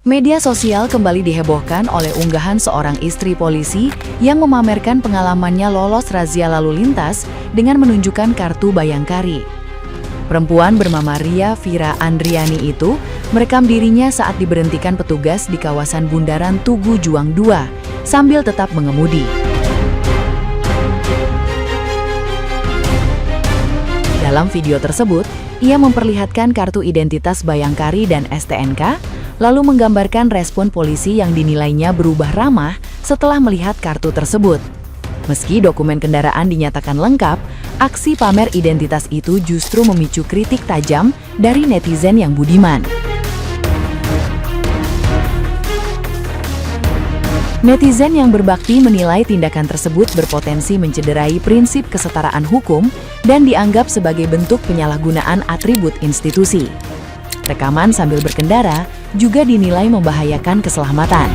Media sosial kembali dihebohkan oleh unggahan seorang istri polisi yang memamerkan pengalamannya lolos razia lalu lintas dengan menunjukkan kartu Bayangkari. Perempuan bernama Ria Vira Andriani itu merekam dirinya saat diberhentikan petugas di kawasan Bundaran Tugu Juang 2 sambil tetap mengemudi. Dalam video tersebut, ia memperlihatkan kartu identitas Bayangkari dan STNK, lalu menggambarkan respon polisi yang dinilainya berubah ramah setelah melihat kartu tersebut. Meski dokumen kendaraan dinyatakan lengkap, aksi pamer identitas itu justru memicu kritik tajam dari netizen yang budiman. Netizen yang berbakti menilai tindakan tersebut berpotensi mencederai prinsip kesetaraan hukum dan dianggap sebagai bentuk penyalahgunaan atribut institusi. Rekaman sambil berkendara juga dinilai membahayakan keselamatan.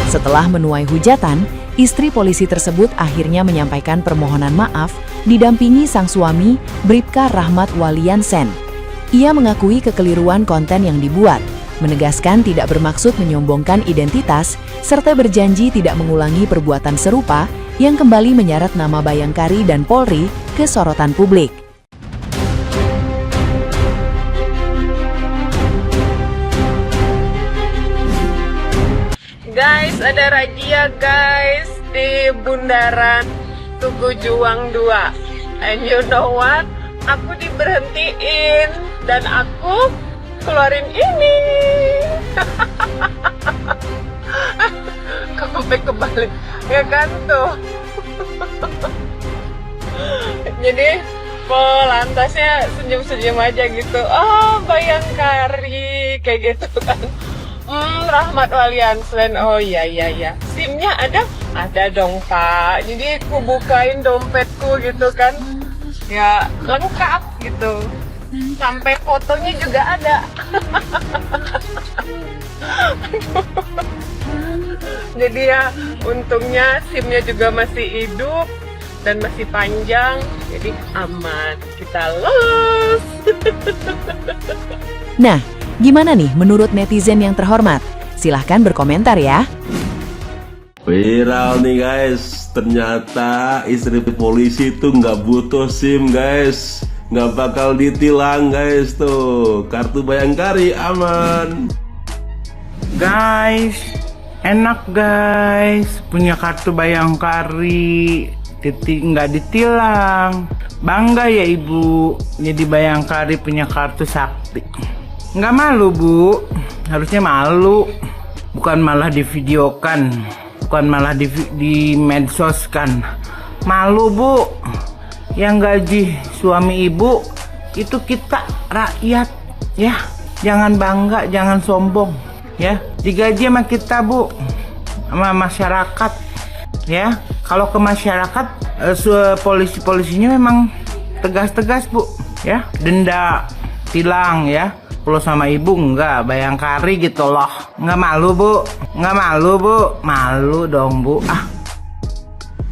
Setelah menuai hujatan, istri polisi tersebut akhirnya menyampaikan permohonan maaf didampingi sang suami, Bribka Rahmat Walian Sen. Ia mengakui kekeliruan konten yang dibuat, menegaskan tidak bermaksud menyombongkan identitas, serta berjanji tidak mengulangi perbuatan serupa yang kembali menyeret nama Bayangkari dan Polri ke sorotan publik. Guys, ada razia guys di Bundaran Tugu Juang 2. And you know what? Aku diberhentiin dan aku keluarin ini. Kebalik, ya kan tuh. Jadi pelantasnya senyum-senyum aja gitu. Oh, Bayangkari kayak gitu kan. Rahmat Walian Sen. Oh iya. SIM-nya ada? Ada dong Pak. Jadi aku bukain dompetku gitu kan. Ya lengkap gitu. Sampai fotonya juga ada. Jadi ya untungnya SIM-nya juga masih hidup dan masih panjang. Jadi aman. Kita los. Nah, gimana nih menurut netizen yang terhormat? Silahkan berkomentar ya. Viral nih guys, ternyata istri polisi itu nggak butuh SIM guys, nggak bakal ditilang guys tuh, kartu Bayangkari aman. Guys, enak guys, punya kartu Bayangkari, nggak ditilang. Bangga ya ibu, jadi Bayangkari punya kartu sakti. Nggak malu bu, harusnya malu, bukan malah divideokan, bukan malah di medsoskan. Malu bu, yang gaji suami ibu itu kita rakyat ya, jangan bangga, jangan sombong ya, digaji sama kita bu, sama masyarakat ya. Kalau ke masyarakat polisinya memang tegas-tegas bu ya, denda, tilang ya. Kalau sama ibu enggak, Bayangkari gitu loh. Enggak malu bu, enggak malu bu, malu dong bu.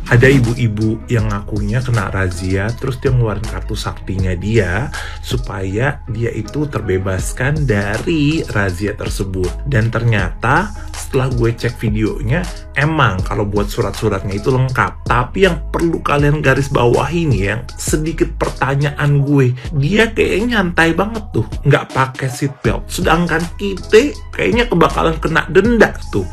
Ada ibu-ibu yang ngakunya kena razia, terus dia ngeluarin kartu saktinya dia supaya dia itu terbebaskan dari razia tersebut. Dan ternyata setelah gue cek videonya, emang kalau buat surat-suratnya itu lengkap. Tapi yang perlu kalian garis bawahi nih, yang sedikit pertanyaan gue, dia kayaknya nyantai banget tuh, nggak pakai seatbelt. Sedangkan kita kayaknya kebakalan kena denda tuh.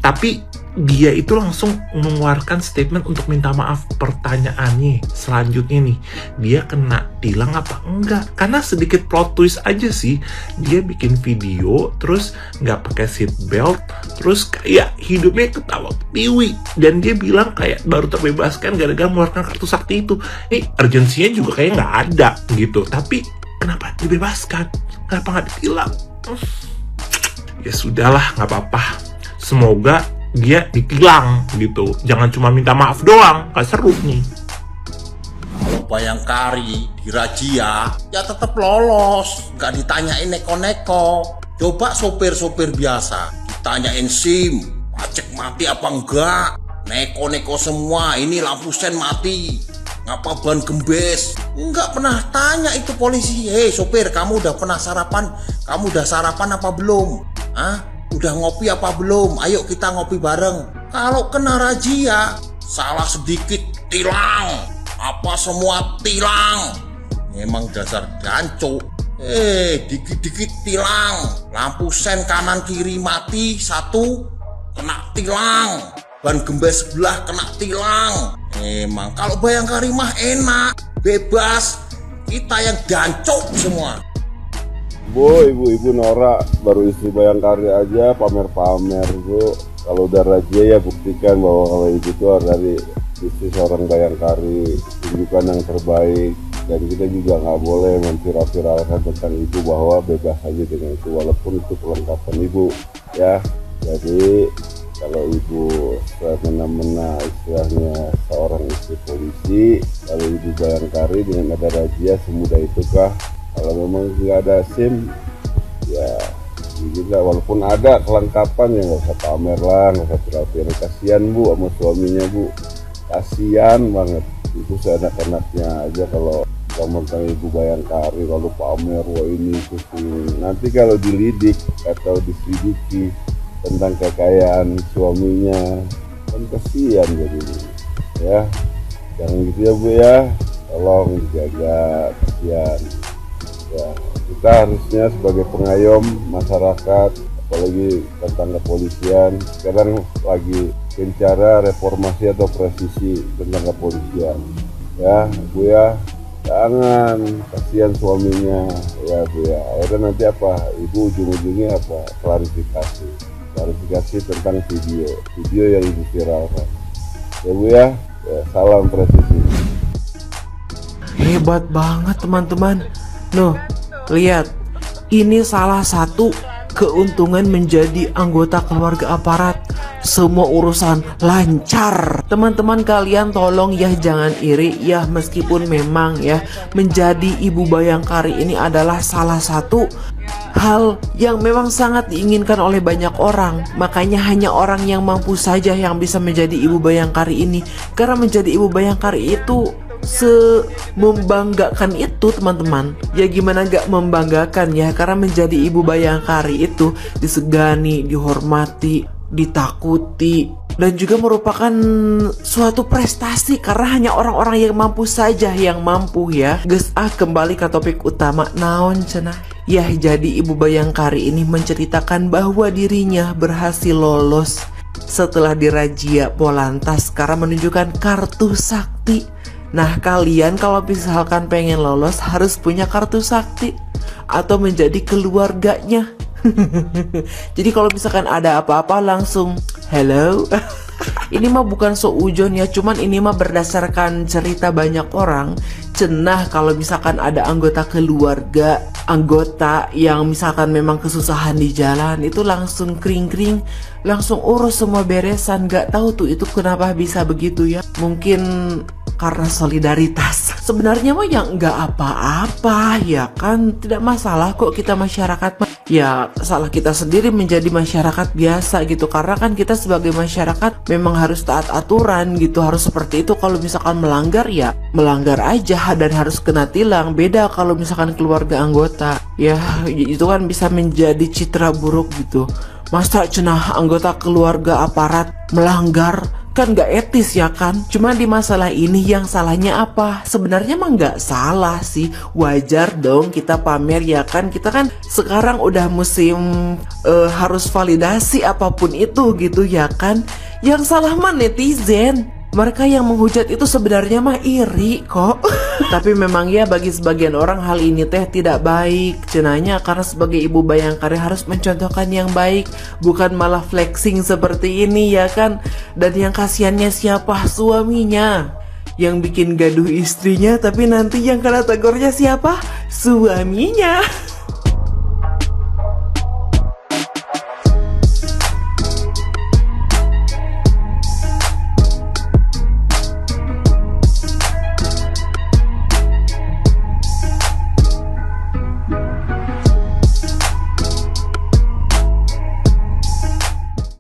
Tapi dia itu langsung mengeluarkan statement untuk minta maaf. Pertanyaannya selanjutnya nih, dia kena tilang apa enggak? Karena sedikit plot twist aja sih, dia bikin video terus nggak pakai seat belt, terus kayak hidupnya ketawa ketiwi, dan dia bilang kayak baru terbebaskan gara-gara mengeluarkan kartu sakti itu. Ini urgensinya juga kayak nggak ada gitu, tapi kenapa dibebaskan? Kenapa nggak ditilang? Ya sudahlah, nggak apa-apa. Semoga dia ditilang gitu, jangan cuma minta maaf doang, gak seru nih. Kalau Bayangkari dirazia, ya tetap lolos, gak ditanyain neko-neko. Coba sopir-sopir biasa, ditanyain SIM, pajak mati apa enggak, neko-neko semua, ini lampu sen mati. ngapa ban gembes? Nggak pernah tanya itu polisi. Hei sopir, kamu udah pernah sarapan? Kamu udah sarapan apa belum? Udah ngopi apa belum? Ayo kita ngopi bareng. Kalau kena razia, salah sedikit tilang. Apa semua tilang? Memang dasar danco. Dikit-dikit tilang. Lampu sen kanan kiri mati satu, kena tilang. Ban gembes sebelah kena tilang. Emang kalau Bayangkari mah enak, bebas. Kita yang dancok semua. Bu, ibu Nora baru istri Bayangkari aja pamer-pamer Bu. Kalau udah razia ya buktikan bahwa kalau ibu itu dari istri seorang Bayangkari, tunjukkan yang terbaik. Dan kita juga nggak boleh memviral-viralkan tentang ibu bahwa bebas aja dengan itu, walaupun itu kelengkapan ibu ya. Jadi kalau ibu semena-mena istilahnya seorang istri polisi, kalau ibu Bayangkari dengan ada razia semudah itukah? Kalau memang nggak ada SIM, ya juga walaupun ada kelengkapan ya nggak usah pamer lah, nggak usah viral-viral. Kasian Bu sama suaminya Bu, kasian banget. Itu seenak-enaknya aja kalau ngomongin ibu Bayangkari lalu pamer wah ini itu sih. Nanti kalau dilidik atau diselidiki tentang kekayaan suaminya kan kasihan jadi ya. Jangan gitu ya Bu ya, tolong dijaga, kasihan ya. Kita harusnya sebagai pengayom masyarakat, apalagi tentang kepolisian, sekarang lagi bicara reformasi atau presisi tentang kepolisian ya Bu ya. Jangan, kasihan suaminya ya Bu ya. Akhirnya nanti apa, ibu ujung-ujungnya apa, klarifikasi tentang video yang ibu viralkan ya Bu ya. Salam presisi. Hebat banget teman-teman. Noh, lihat, ini salah satu keuntungan menjadi anggota keluarga aparat. Semua urusan lancar. Teman-teman kalian tolong ya jangan iri ya, meskipun memang ya menjadi ibu Bayangkari ini adalah salah satu hal yang memang sangat diinginkan oleh banyak orang. Makanya hanya orang yang mampu saja yang bisa menjadi ibu Bayangkari ini. Karena menjadi ibu Bayangkari itu membanggakan itu teman-teman. Ya gimana gak membanggakan ya, karena menjadi ibu Bayangkari itu disegani, dihormati, ditakuti, dan juga merupakan suatu prestasi karena hanya orang-orang yang mampu saja yang mampu ya. Guys, kembali ke topik utama, naon cenah. Ya, jadi ibu Bayangkari ini menceritakan bahwa dirinya berhasil lolos setelah dirazia Polantas karena menunjukkan kartu sakti. Nah, kalian kalau misalkan pengen lolos harus punya kartu sakti atau menjadi keluarganya. Jadi kalau misalkan ada apa-apa langsung hello. Ini mah bukan seujon ya, cuman ini mah berdasarkan cerita banyak orang. Cenah kalau misalkan ada anggota keluarga, anggota yang misalkan memang kesusahan di jalan, itu langsung kring-kring, langsung urus semua beresan. Gak tahu tuh itu kenapa bisa begitu ya. Mungkin karena solidaritas. Sebenarnya mah yang nggak apa-apa ya kan, tidak masalah kok kita masyarakat. Ya salah kita sendiri menjadi masyarakat biasa gitu, karena kan kita sebagai masyarakat memang harus taat aturan gitu, harus seperti itu. Kalau misalkan melanggar ya melanggar aja dan harus kena tilang. Beda kalau misalkan keluarga anggota, ya itu kan bisa menjadi citra buruk gitu. Masa cenah anggota keluarga aparat melanggar, kan gak etis ya kan. Cuma di masalah ini yang salahnya apa? Sebenarnya mah gak salah sih, wajar dong kita pamer ya kan. Kita kan sekarang udah musim harus validasi apapun itu gitu ya kan. Yang salah mah netizen. Mereka yang menghujat itu sebenarnya mah iri kok. Tapi memang ya bagi sebagian orang hal ini teh tidak baik cenanya, karena sebagai ibu Bayangkari harus mencontohkan yang baik, bukan malah flexing seperti ini ya kan. Dan yang kasihannya siapa? Suaminya yang bikin gaduh istrinya, tapi nanti yang kena tegurnya siapa? Suaminya.